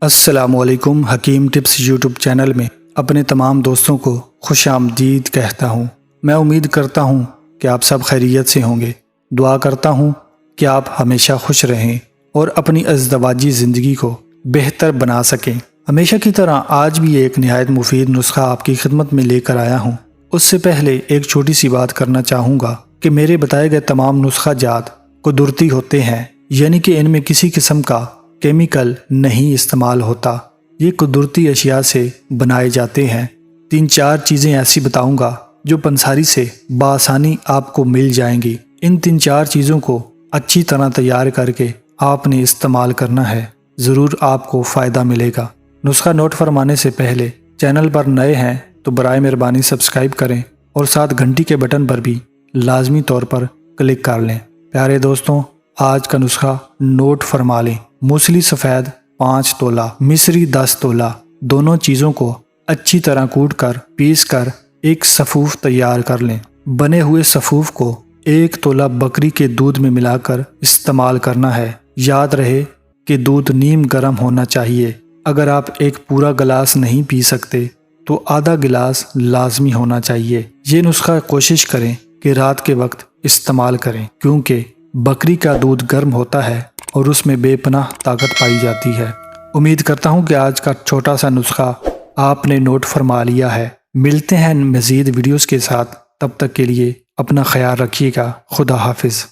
السلام علیکم۔ حکیم ٹپس یوٹیوب چینل میں اپنے تمام دوستوں کو خوش آمدید کہتا ہوں۔ میں امید کرتا ہوں کہ آپ سب خیریت سے ہوں گے۔ دعا کرتا ہوں کہ آپ ہمیشہ خوش رہیں اور اپنی ازدواجی زندگی کو بہتر بنا سکیں۔ ہمیشہ کی طرح آج بھی ایک نہایت مفید نسخہ آپ کی خدمت میں لے کر آیا ہوں۔ اس سے پہلے ایک چھوٹی سی بات کرنا چاہوں گا کہ میرے بتائے گئے تمام نسخہ جات قدرتی ہوتے ہیں، یعنی کہ ان میں کسی قسم کا کیمیکل نہیں استعمال ہوتا۔ یہ قدرتی اشیاء سے بنائے جاتے ہیں۔ 3-4 چیزیں ایسی بتاؤں گا جو پنساری سے بآسانی آپ کو مل جائیں گی۔ ان 3-4 چیزوں کو اچھی طرح تیار کر کے آپ نے استعمال کرنا ہے، ضرور آپ کو فائدہ ملے گا۔ نسخہ نوٹ فرمانے سے پہلے چینل پر نئے ہیں تو برائے مہربانی سبسکرائب کریں اور ساتھ گھنٹی کے بٹن پر بھی لازمی طور پر کلک کر لیں۔ پیارے دوستوں، آج کا نسخہ نوٹ فرما لیں۔ موصلی سفید 5 تولہ، مصری 10 تولہ، دونوں چیزوں کو اچھی طرح کوٹ کر پیس کر ایک سفوف تیار کر لیں۔ بنے ہوئے سفوف کو 1 تولہ بکری کے دودھ میں ملا کر استعمال کرنا ہے۔ یاد رہے کہ دودھ نیم گرم ہونا چاہیے۔ اگر آپ ایک پورا گلاس نہیں پی سکتے تو آدھا گلاس لازمی ہونا چاہیے۔ یہ نسخہ کوشش کریں کہ رات کے وقت استعمال کریں، کیونکہ بکری کا دودھ گرم ہوتا ہے اور اس میں بے پناہ طاقت پائی جاتی ہے۔ امید کرتا ہوں کہ آج کا چھوٹا سا نسخہ آپ نے نوٹ فرما لیا ہے۔ ملتے ہیں مزید ویڈیوز کے ساتھ، تب تک کے لیے اپنا خیال رکھیے گا۔ خدا حافظ۔